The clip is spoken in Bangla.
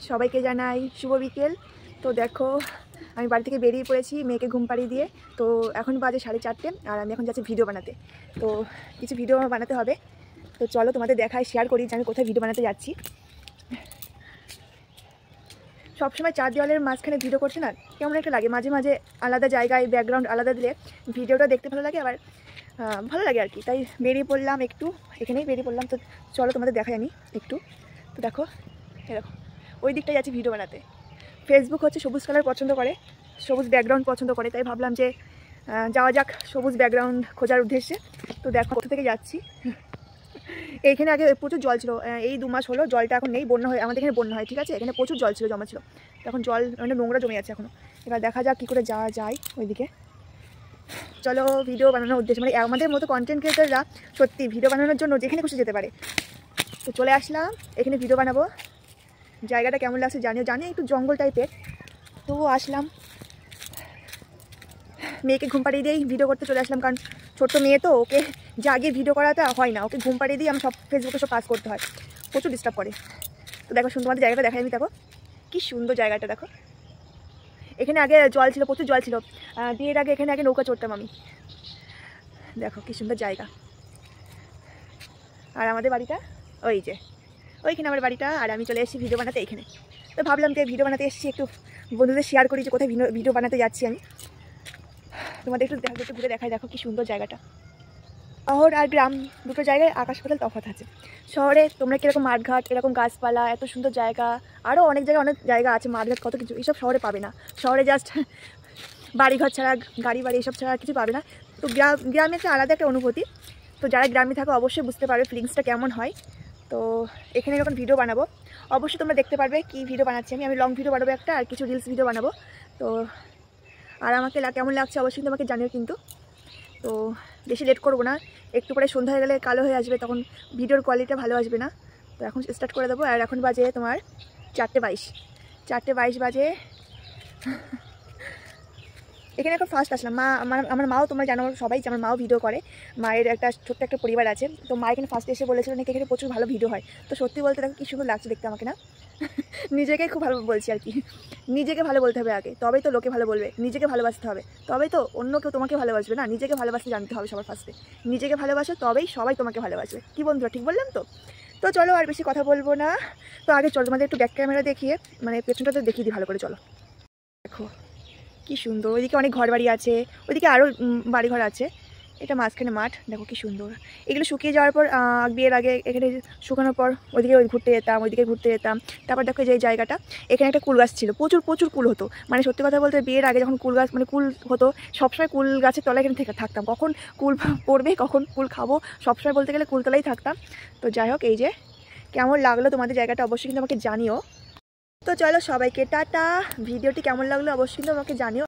সবাইকে জানাই শুভ বিকেল। তো দেখো আমি বাড়ি থেকে বেরিয়ে পড়েছি মেয়েকে ঘুম পাড়িয়ে দিয়ে। তো এখন বাজে 4:30 আর আমি এখন যাচ্ছি ভিডিও বানাতে। তো কিছু ভিডিও বানাতে হবে, তো চলো তোমাদের দেখাই, শেয়ার করি যে আমি কোথায় ভিডিও বানাতে যাচ্ছি। সবসময় চার দেওয়ালের মাঝখানে ভিডিও করছে না কেমন একটা লাগে, মাঝে মাঝে আলাদা জায়গায় ব্যাকগ্রাউন্ড আলাদা দিলে ভিডিওটা দেখতে ভালো লাগে, আবার ভালো লাগে আর কি। তাই বেরিয়ে পড়লাম, একটু এখানেই বেরিয়ে পড়লাম। তো চলো তোমাদের দেখাই আমি একটু। তো দেখো এরকম ওই দিকটাই যাচ্ছি ভিডিও বানাতে। ফেসবুক হচ্ছে সবুজ কালার পছন্দ করে, সবুজ ব্যাকগ্রাউন্ড পছন্দ করে, তাই ভাবলাম যে যাওয়া যাক সবুজ ব্যাকগ্রাউন্ড খোঁজার উদ্দেশ্যে। তো দেখো কোথা থেকে যাচ্ছি। এইখানে আগে প্রচুর জল ছিল, এই 2 মাস হলো জলটা এখন নেই, বন্যা হয়, আমাদের এখানে বন্যা হয়, ঠিক আছে। এখানে প্রচুর জল ছিল, জমা ছিল, তখন জল মানে নোংরা জমে আছে এখনও। এবার দেখা যাক কী করে যাওয়া যায় ওইদিকে। চলো ভিডিও বানানোর উদ্দেশ্যে, মানে আমাদের মতো কন্টেন্ট ক্রিয়েটাররা সত্যি ভিডিও বানানোর জন্য যেখানে খুশি যেতে পারে। তো চলে আসলাম এখানে ভিডিও বানাবো। জায়গাটা কেমন লাগছে জানিও, জানি একটু জঙ্গল টাইপের, তো আসলাম মেয়েকে ঘুম পাড়িয়ে দিয়েই ভিডিও করতে চলে আসলাম, কারণ ছোট্ট মেয়ে তো, ওকে জাগিয়ে ভিডিও করাটা হয় না, ওকে ঘুম পাড়িয়ে দিয়ে আমি সব ফেসবুকে সব পাস করতে হয়, প্রচুর ডিস্টার্ব করে। তো দেখো সুন্দর তোমাদের জায়গাটা দেখাই আমি, দেখো কি সুন্দর জায়গাটা। দেখো এখানে আগে জল ছিল, প্রচুর জল ছিল, বিয়ের আগে এখানে আগে নৌকা চড়তাম আমি। দেখো কি সুন্দর জায়গা। আর আমাদের বাড়িটা ওই যে ওইখানে আমার বাড়িটা, আর আমি চলে এসেছি ভিডিও বানাতে এইখানে। তো ভাবলাম যে ভিডিও বানাতে এসেছি, একটু বন্ধুদের শেয়ার করি যে কোথায় ভিডিও বানাতে যাচ্ছি আমি। তোমাদের একটু ঘুরে দেখাই, দেখো কি সুন্দর জায়গাটা। শহর আর গ্রাম দুটো জায়গায় আকাশ পাতাল তফাৎ আছে। শহরে তোমরা কীরকম মাঠঘাট, এরকম গাছপালা, এত সুন্দর জায়গা, আরও অনেক জায়গা আছে, মাঠঘাট কত কিছু, এইসব শহরে পাবে না। শহরে জাস্ট বাড়িঘর ছাড়া, গাড়ি বাড়ি এসব ছাড়া কিছু পাবে না। তো গ্রামে একটা আলাদা একটা অনুভূতি। তো যারা গ্রামে থাকো অবশ্যই বুঝতে পারবে ফিলিংসটা কেমন হয়। তো এখানে যখন ভিডিও বানাবো অবশ্যই তোমরা দেখতে পারবে কি ভিডিও বানাচ্ছি আমি লং ভিডিও বানাবো একটা, আর কিছু রিলস ভিডিও বানাবো। তো আর আমাকে কেমন লাগছে অবশ্যই তোমাকে জানিও কিন্তু। তো বেশি লেট করবো না, একটু পরে সন্ধ্যা হয়ে গেলে কালো হয়ে আসবে, তখন ভিডিওর কোয়ালিটিটা ভালো আসবে না। তো এখন স্টার্ট করে দেবো। আর এখন বাজে তোমার 4:22 বাজে। এখানে এখন ফার্স্ট আসলাম। আমার মাও, তোমরা জানো সবাই যে আমার মাও ভিডিও করে, মায়ের একটা ছোট্ট একটা পরিবার আছে। তো মা এখানে ফার্স্ট এসে বলেছিল নাকি এখানে প্রচুর ভালো ভিডিও হয়। তো সত্যি বলতে দেখো কি সুন্দর লাগছে দেখতে আমাকে না। নিজেকেই খুব ভালো বলছি আর কি। নিজেকে ভালো বলতে হবে আগে, তবেই তো লোকে ভালো বলবে। নিজেকে ভালোবাসতে হবে, তবেই তো অন্য কেউ তোমাকে ভালোবাসবে না। নিজেকে ভালোবাসতে জানতে হবে সবার ফার্স্টে। নিজেকে ভালোবাসো তবেই সবাই তোমাকে ভালোবাসবে। কি বন্ধুরা ঠিক বললাম তো? তো চলো আর বেশি কথা বলবো না। তো আগে চলো তোমাদের একটু ব্যাক ক্যামেরা দেখিয়ে, মানে পেছনটাতে দেখিয়ে দিই ভালো করে। চলো দেখো কি সুন্দর, ওইদিকে অনেক ঘর বাড়ি আছে, ওইদিকে আরও বাড়িঘর আছে। এটা মাঝখানে মাঠ, দেখো কি সুন্দর। এগুলো শুকিয়ে যাওয়ার পর, বিয়ের আগে এখানে শুকানোর পর ওইদিকে ঘুরতে যেতাম, ওইদিকে ঘুরতে যেতাম। তারপর দেখো যে এই জায়গাটা, এখানে একটা কুল গাছ ছিল, প্রচুর কুল হতো। মানে সত্যি কথা বলতে বিয়ের আগে যখন কুল গাছ, মানে কুল হতো, সবসময় কুল গাছের তলায় এখানে থাকতাম। কখন কুল পড়বে, কখন কুল খাবো, সবসময় বলতে গেলে কুলতলায় থাকতাম। তো যাই হোক, এই যে কেমন লাগলো তোমাদের জায়গাটা অবশ্যই কিন্তু আমাকে জানিও। তো চলো সবাইকে টাটা। ভিডিওটি কেমন লাগলো অবশ্যই কিন্তু আমাকে জানিও।